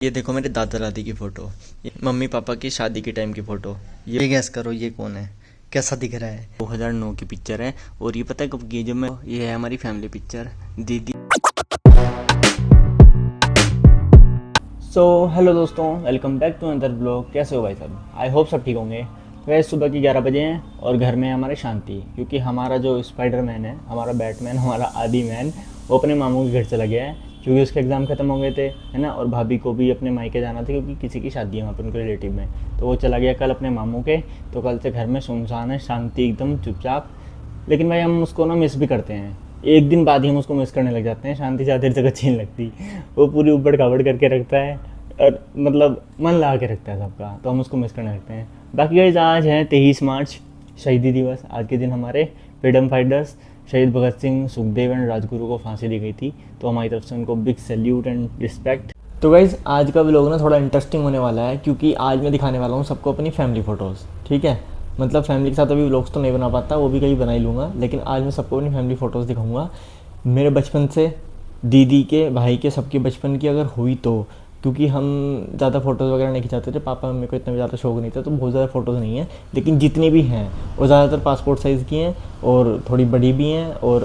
ये देखो मेरे दादा दादी की फ़ोटो, ये मम्मी पापा की शादी के टाइम की फ़ोटो। ये गैस करो ये कौन है, कैसा दिख रहा है। 2009 की पिक्चर है। और ये पता है कब की है, जब मैं ये है हमारी फैमिली पिक्चर दीदी। हेलो दोस्तों, welcome back to another blog. कैसे हो भाई साहब? आई होप सब ठीक होंगे। वैसे सुबह के 11 बजे हैं और घर में है हमारे शांति, क्योंकि हमारा जो स्पाइडरमैन है, हमारा बैटमैन, हमारा आदि मैन, वो अपने मामू के घर चला गया है, क्योंकि उसके एग्ज़ाम ख़त्म हो गए थे, है ना। और भाभी को भी अपने मायके जाना था, क्योंकि किसी की शादी है वहाँ पर उनके रिलेटिव में, तो वो चला गया कल अपने मामू के। तो कल से घर में सुनसान है, शांति एकदम चुपचाप। लेकिन भाई हम उसको ना मिस भी करते हैं। एक दिन बाद ही हम उसको मिस करने लग जाते हैं। शांति ज़्यादा देर तक अच्छी नहीं लगती, वो पूरी उबड़ खाबड़ करके रखता है और मतलब मन लगा के रखता है सबका, तो हम उसको मिस करने लगते हैं। बाकी गाइस आज है 23 मार्च, शहीदी दिवस। आज के दिन हमारे फ्रीडम फाइटर्स शहीद भगत सिंह, सुखदेव एंड राजगुरु को फांसी दी गई थी, तो हमारी तरफ से उनको बिग सैल्यूट एंड रिस्पेक्ट। तो गाइज़ आज का व्लॉग ना थोड़ा इंटरेस्टिंग होने वाला है, क्योंकि आज मैं दिखाने वाला हूँ सबको अपनी फैमिली फ़ोटोज़। ठीक है, मतलब फैमिली के साथ अभी व्लॉग्स तो नहीं बना पाता, वो भी कहीं बना ही लूँगा, लेकिन आज मैं सबको अपनी फैमिली फ़ोटोज़ दिखाऊँगा। मेरे बचपन से, दीदी के, भाई के, सबके बचपन की अगर हुई तो, क्योंकि हम ज़्यादा फ़ोटोज़ वगैरह नहीं खिंचाते थे, पापा मम्मी को इतना ज़्यादा शौक नहीं था, तो बहुत ज़्यादा फ़ोटोज़ नहीं है। लेकिन जितनी भी हैं वो ज़्यादातर पासपोर्ट साइज़ की हैं और थोड़ी बड़ी भी हैं। और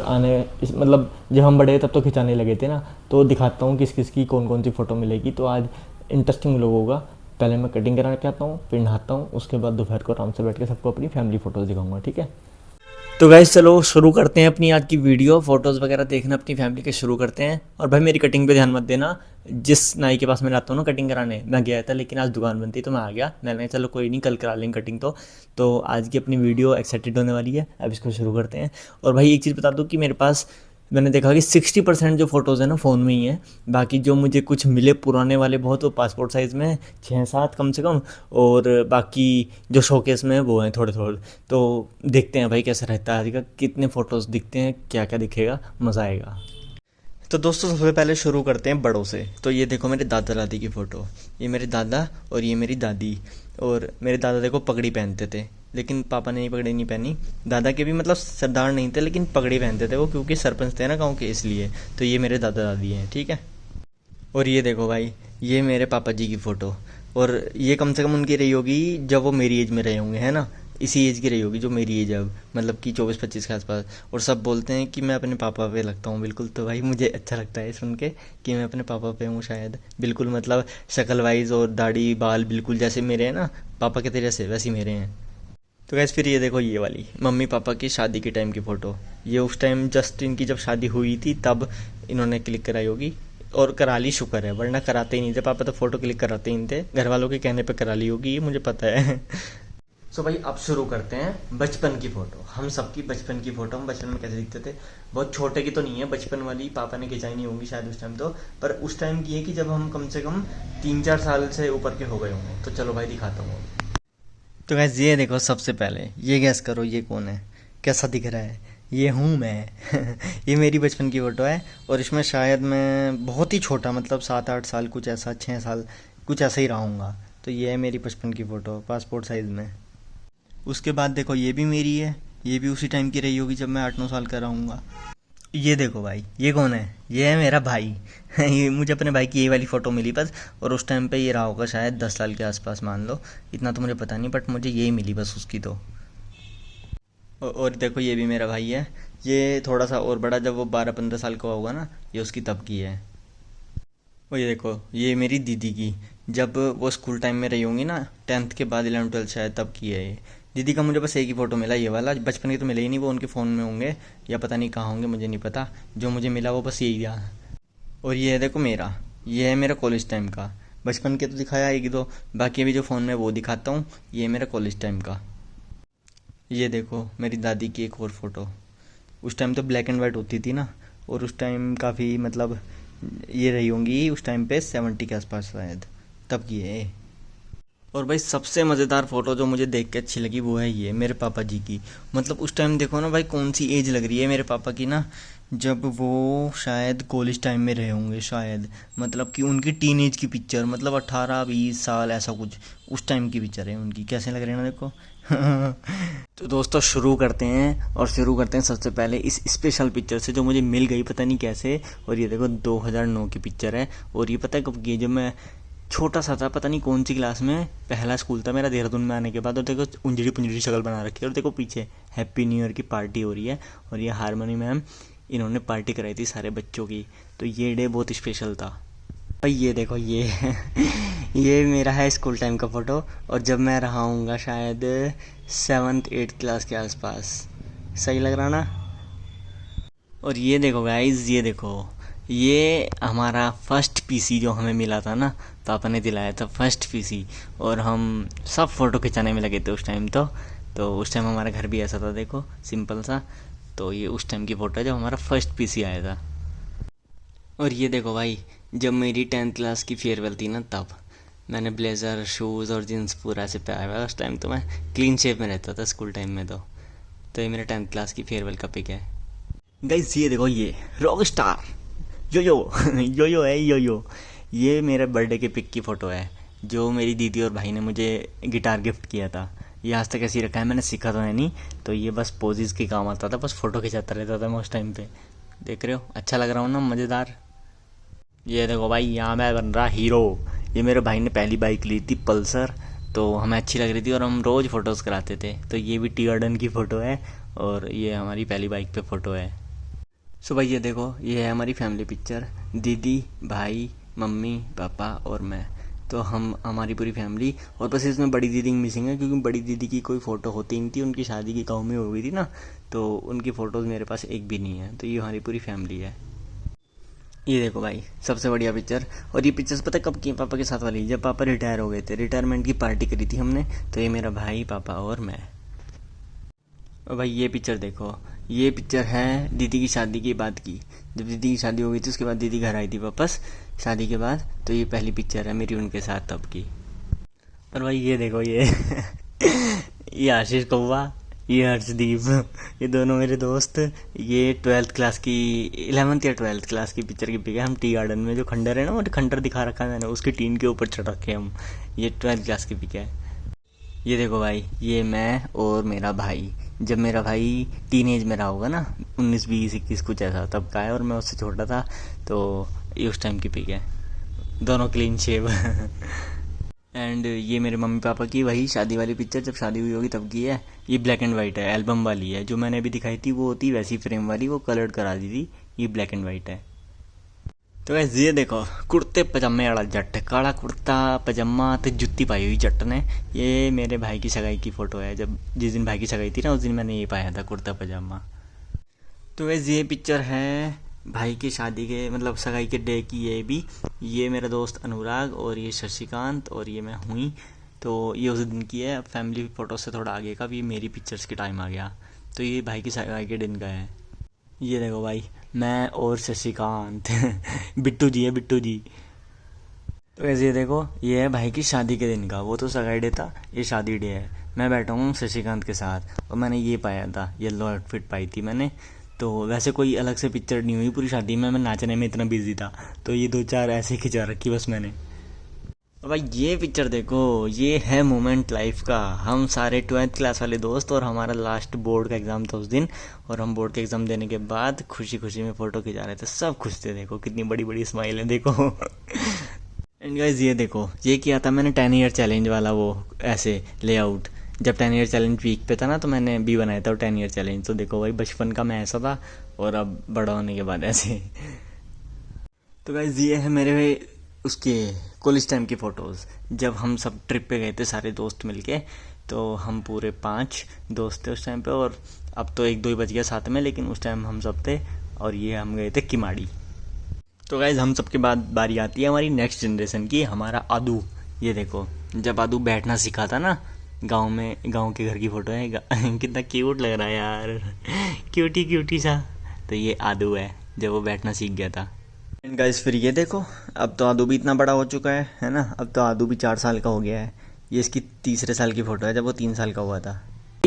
मतलब जब हम बड़े तब तो खिंचाने लगे थे ना, तो दिखाता हूँ किस किस की कौन कौन सी फ़ोटो मिलेगी। तो आज इंटरेस्टिंग लोग होगा। पहले मैं कटिंग करा के आता हूँ, फिर नहाता हूँ, उसके बाद दोपहर को आराम से बैठ के सबको अपनी फैमिली फ़ोटोज़ दिखाऊंगा। ठीक है, तो गाइस चलो शुरू करते हैं अपनी आज की वीडियो। फोटोज़ वगैरह देखना अपनी फैमिली के शुरू करते हैं। और भाई मेरी कटिंग पे ध्यान मत देना। जिस नाई के पास मैं आता हूँ ना कटिंग कराने, मैं गया था, लेकिन आज दुकान बंद थी तो मैं आ गया। मैंने चलो कोई नहीं, कल करा लेंगे कटिंग। तो आज की अपनी वीडियो एक्साइटेड होने वाली है। अब इसको शुरू करते हैं। और भाई एक चीज़ बता दूँ कि मेरे पास, मैंने देखा कि 60% जो फ़ोटोज़ हैं ना फ़ोन में ही हैं। बाकी जो मुझे कुछ मिले पुराने वाले बहुत, वो पासपोर्ट साइज़ में 6-7 कम से कम। और बाकी जो शोकेस में है वो हैं थोड़े थोड़े। तो देखते हैं भाई कैसा रहता है आज का, कितने फ़ोटोज़ दिखते हैं, क्या क्या दिखेगा, मज़ा आएगा। तो दोस्तों सबसे पहले शुरू करते हैं बड़ों से। तो ये देखो मेरे दादा दादी की फ़ोटो, ये मेरे दादा और ये मेरी दादी। और मेरे दादा देखो पगड़ी पहनते थे, लेकिन पापा ने पगड़ी नहीं पहनी। दादा के भी मतलब सरदार नहीं थे, लेकिन पगड़ी पहनते थे वो, क्योंकि सरपंच थे ना गांव के, इसलिए। तो ये मेरे दादा दादी हैं। ठीक है, और ये देखो भाई, ये मेरे पापा जी की फ़ोटो। और ये कम से कम उनकी रही होगी जब वो मेरी एज में रहे होंगे, है ना। इसी एज की रही होगी जो मेरी एज है अब, मतलब कि 24-25 के आसपास। और सब बोलते हैं कि मैं अपने पापा पे लगता हूँ बिल्कुल। तो भाई मुझे अच्छा लगता है सुन के कि मैं अपने पापा पे हूँ शायद बिल्कुल, मतलब शक्ल वाइज और दाढ़ी बाल बिल्कुल जैसे मेरे हैं ना पापा के, तेरे से वैसे ही मेरे हैं। तो गैस फिर ये देखो, ये वाली मम्मी पापा की शादी के टाइम की फ़ोटो। ये उस टाइम जस्ट इनकी जब शादी हुई थी तब इन्होंने क्लिक कराई होगी। और करा ली, शुक्र है, वरना कराते ही नहीं थे पापा, तो फ़ोटो क्लिक कराते ही नहीं थे। घर वालों के कहने पे करा ली होगी, ये मुझे पता है। सो भाई अब शुरू करते हैं बचपन की फ़ोटो। हम सबकी बचपन की फ़ोटो, हम बचपन में कैसे दिखते थे। बहुत छोटे की तो नहीं है, बचपन वाली पापा ने खिंचाई नहीं होंगी शायद उस टाइम तो, पर उस टाइम की है कि जब हम कम से कम 3-4 साल से ऊपर के हो गए होंगे। तो चलो भाई दिखाता हूँ। तो गैस ये देखो, सबसे पहले ये गैस करो ये कौन है, कैसा दिख रहा है। ये हूँ मैं। ये मेरी बचपन की फ़ोटो है। और इसमें शायद मैं बहुत ही छोटा, मतलब 7-8 साल कुछ ऐसा, 6 साल कुछ ऐसा ही रहूँगा। तो ये है मेरी बचपन की फ़ोटो पासपोर्ट साइज़ में। उसके बाद देखो ये भी मेरी है, ये भी उसी टाइम की रही होगी जब मैं 8-9 साल का रहूँगा। ये देखो भाई, ये कौन है, ये है मेरा भाई। ये मुझे अपने भाई की ये वाली फ़ोटो मिली बस। और उस टाइम पे ये रहा होगा शायद 10 साल के आसपास, मान लो। इतना तो मुझे पता नहीं, बट मुझे यही मिली बस उसकी तो। और देखो ये भी मेरा भाई है। ये थोड़ा सा और बड़ा, जब वो 12-15 साल का होगा ना, ये उसकी तब की है। और ये देखो, ये मेरी दीदी की, जब वो स्कूल टाइम में रही होंगी ना, 10th के बाद 11th-12th शायद, तब की है ये। दीदी का मुझे बस एक ही फ़ोटो मिला, ये वाला। बचपन की तो मिले ही नहीं, वो उनके फ़ोन में होंगे या पता नहीं कहाँ होंगे, मुझे नहीं पता। जो मुझे मिला वो बस यही था। और ये है देखो मेरा, ये है मेरा कॉलेज टाइम का। बचपन के तो दिखाया एक दो, बाकी अभी जो फ़ोन में वो दिखाता हूँ। ये है मेरा कॉलेज टाइम का। ये देखो मेरी दादी की एक और फ़ोटो। उस टाइम तो ब्लैक एंड वाइट होती थी ना, और उस टाइम काफ़ी, मतलब ये रही होंगी उस टाइम पे 70 के आसपास शायद, तब की है। और भाई सबसे मज़ेदार फ़ोटो जो मुझे देख के अच्छी लगी वो है ये मेरे पापा जी की। मतलब उस टाइम देखो ना भाई, कौन सी एज लग रही है मेरे पापा की ना, जब वो शायद कॉलेज टाइम में रहे होंगे शायद। मतलब कि उनकी टीन एज की पिक्चर, मतलब 18-20 साल ऐसा कुछ, उस टाइम की पिक्चर है उनकी। कैसे लग रहे हैं ना देखो। तो दोस्तों शुरू करते हैं, और शुरू करते हैं सबसे पहले इस स्पेशल पिक्चर से जो मुझे मिल गई पता नहीं कैसे। और ये देखो 2009 की पिक्चर है। और ये पता है कब की है, जब मैं छोटा सा था, पता नहीं कौन सी क्लास में, पहला स्कूल था मेरा देहरादून में आने के बाद। और देखो उंजड़ी पुंजड़ी शक्ल बना रखी है। और देखो पीछे हैप्पी न्यू ईयर की पार्टी हो रही है। और ये हारमोनी मैम, इन्होंने पार्टी कराई थी सारे बच्चों की, तो ये डे बहुत स्पेशल था भाई। ये देखो ये ये मेरा है स्कूल टाइम का फ़ोटो, और जब मैं रहा हूँगा शायद 7th 8th क्लास के आसपास। सही लग रहा ना। और ये देखो गाइज, ये देखो, ये हमारा फर्स्ट पीसी जो हमें मिला था ना, पापा ने दिलाया था फर्स्ट पीसी। और हम सब फ़ोटो खिंचाने में लगे थे उस टाइम। तो उस टाइम हमारा घर भी ऐसा था, देखो सिंपल सा। तो ये उस टाइम की फ़ोटो है जब हमारा फर्स्ट पीसी आया था। और ये देखो भाई, जब मेरी 10th क्लास की फेयरवेल थी ना, तब मैंने ब्लेज़र शूज़ और जीन्स पूरा ऐसे पहना हुआ है। उस टाइम तो मैं क्लीन शेप में रहता था स्कूल टाइम में। तो ये मेरे 10th क्लास की फेयरवेल का पिक है गाइस। ये देखो, ये रॉक स्टार यो यो यो है यो। ये मेरे बर्थडे के पिक की फ़ोटो है, जो मेरी दीदी और भाई ने मुझे गिटार गिफ्ट किया था। ये आज तक ऐसे ही रखा है, मैंने सीखा तो है नहीं, तो ये बस पोजेस के काम आता था, बस फ़ोटो खिंचाता रहता था मैं उस टाइम पे। देख रहे हो, अच्छा लग रहा हूँ ना, मज़ेदार। ये देखो भाई, यहाँ मैं बन रहा हीरो। ये मेरे भाई ने पहली बाइक ली थी पल्सर, तो हमें अच्छी लग रही थी और हम रोज़ फ़ोटोज़ कराते थे। तो ये भी टी गार्डन की फ़ोटो है, और ये हमारी पहली बाइक पे फ़ोटो है। सो भाई ये देखो, ये है हमारी फैमिली पिक्चर, दीदी, भाई, मम्मी, पापा और मैं। तो हम, हमारी पूरी फैमिली। और बस इसमें बड़ी दीदी मिसिंग है, क्योंकि बड़ी दीदी की कोई फ़ोटो होती नहीं थी, उनकी शादी की गाँव में हो गई थी ना, तो उनकी फ़ोटोज़ मेरे पास एक भी नहीं है। तो ये हमारी पूरी फैमिली है। ये देखो भाई, सबसे बढ़िया पिक्चर। और ये पिक्चर्स पता कब की, पापा के साथ वाली, जब पापा रिटायर हो गए थे, रिटायरमेंट की पार्टी करी थी हमने। तो ये मेरा भाई, पापा और मैं। और भाई ये पिक्चर देखो, ये पिक्चर है दीदी की शादी के बाद की। जब दीदी की शादी हो गई थी, उसके बाद दीदी घर आई थी वापस शादी के बाद। तो ये पहली पिक्चर है मेरी उनके साथ तब की। और भाई ये देखो, ये आशीष कौवा, ये हर्षदीप, ये दोनों मेरे दोस्त। ये 12th क्लास की, 11th या 12th क्लास की पिक्चर की पिक है। हम टी गार्डन में, जो खंडर है ना, वो खंडर दिखा रखा है मैंने, उसकी टीन के ऊपर चढ़ रखे हम। ये 12th क्लास की पिक है। ये देखो भाई, ये मैं और मेरा भाई, जब मेरा भाई टीन एज में रहा होगा ना, 19 20 21 कुछ ऐसा तब का है, और मैं उससे छोटा था। तो ये उस टाइम की पिक है, दोनों क्लीन शेव। एंड ये मेरे मम्मी पापा की वही शादी वाली पिक्चर, जब शादी हुई होगी तब की है। ये ब्लैक एंड वाइट है, एल्बम वाली है। जो मैंने अभी दिखाई थी वो होती वैसी फ्रेम वाली, वो कलर्ड करा दी थी। ये ब्लैक एंड वाइट है। तो वैसे ये देखो, कुर्ते पजामे वाला जट, काला कुर्ता पजामा तो जुत्ती पाई हुई जट ने। ये मेरे भाई की सगाई की फ़ोटो है, जब जिस दिन भाई की सगाई थी ना, उस दिन मैंने ये पाया था कुर्ता पजामा। तो वैसे ये पिक्चर है भाई की शादी के, मतलब सगाई के डे की। ये मेरा दोस्त अनुराग, और ये शशिकांत, और ये मैं हुई। तो ये उस दिन की है। फैमिली फ़ोटो से थोड़ा आगे का भी मेरी पिक्चर्स के टाइम आ गया। तो ये भाई की सगाई के दिन का है। ये देखो भाई, मैं और शशिकांत बिट्टू जी है, बिट्टू जी। तो ऐसे ये देखो, ये है भाई की शादी के दिन का, वो तो सगाई डे था, ये शादी डे है। मैं बैठा हूँ शशिकांत के साथ, और मैंने ये पाया था, येलो आउटफिट पाई थी मैंने। तो वैसे कोई अलग से पिक्चर नहीं हुई पूरी शादी में, मैं नाचने में इतना बिजी था। तो ये 2 4 ऐसे खिंचा रखी बस मैंने। और भाई ये पिक्चर देखो, ये है मोमेंट लाइफ का। हम सारे 12th क्लास वाले दोस्त, और हमारा लास्ट बोर्ड का एग्ज़ाम था उस दिन। और हम बोर्ड के एग्ज़ाम देने के बाद खुशी खुशी में फ़ोटो खिंचा रहे थे, सब खुश थे। देखो कितनी बड़ी बड़ी स्माइल है, देखो। एंड गाइस ये देखो, ये किया था मैंने 10 ईयर चैलेंज वाला, वो ऐसे लेआउट। जब 10 ईयर चैलेंज वीक पे था ना, तो मैंने भी बनाया था 10 ईयर चैलेंज। तो देखो भाई, बचपन का मैं ऐसा था, और अब बड़ा होने के बाद ऐसे। तो गाइस ये है मेरे उसके कॉलेज टाइम की फ़ोटोज़, जब हम सब ट्रिप पे गए थे सारे दोस्त मिलके। तो हम पूरे 5 दोस्त थे उस टाइम पे, और अब तो 1 2 ही बच गया साथ में, लेकिन उस टाइम हम सब थे। और ये हम गए थे किमाड़ी। तो गाइज हम सबके बाद बारी आती है हमारी नेक्स्ट जनरेशन की, हमारा आदू। ये देखो, जब आदू बैठना सीखा था ना गांव में, गांव के घर की फ़ोटो है। कितना क्यूट लग रहा है यार, क्यूटी क्यूटी सा। तो ये आदू है, जब वो बैठना सीख गया था। एंड गाइस फिर ये देखो, अब तो आदू भी इतना बड़ा हो चुका है ना। अब तो आदू भी 4 साल का हो गया है। ये इसकी तीसरे साल की फ़ोटो है, जब वो 3 साल का हुआ था।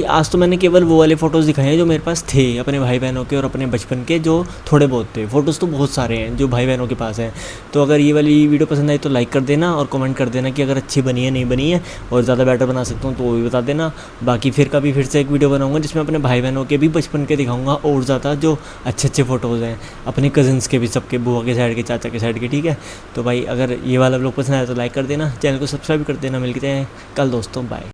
आज तो मैंने केवल वो वाले फ़ोटोज़ दिखाए हैं जो मेरे पास थे अपने भाई बहनों के और अपने बचपन के, जो थोड़े बहुत थे। फ़ोटोज़ तो बहुत सारे हैं जो भाई बहनों के पास हैं। तो अगर ये वाली वीडियो पसंद आई तो लाइक कर देना और कमेंट कर देना कि अगर अच्छी बनी है नहीं बनी है, और ज़्यादा बेटर बना सकता हूँ तो वो भी बता देना। बाकी फिर कभी फिर से एक वीडियो बनाऊँगा जिसमें अपने भाई बहनों के भी बचपन के दिखाऊँगा और ज़्यादा जो अच्छे अच्छे फ़ोटोज़ हैं, अपने कज़न्स के भी, सबके, बुआ के साइड के, चाचा के साइड के, ठीक है। तो भाई अगर ये वाला ब्लॉग पसंद आया तो लाइक कर देना, चैनल को सब्सक्राइब कर देना। मिलते हैं कल दोस्तों, बाय।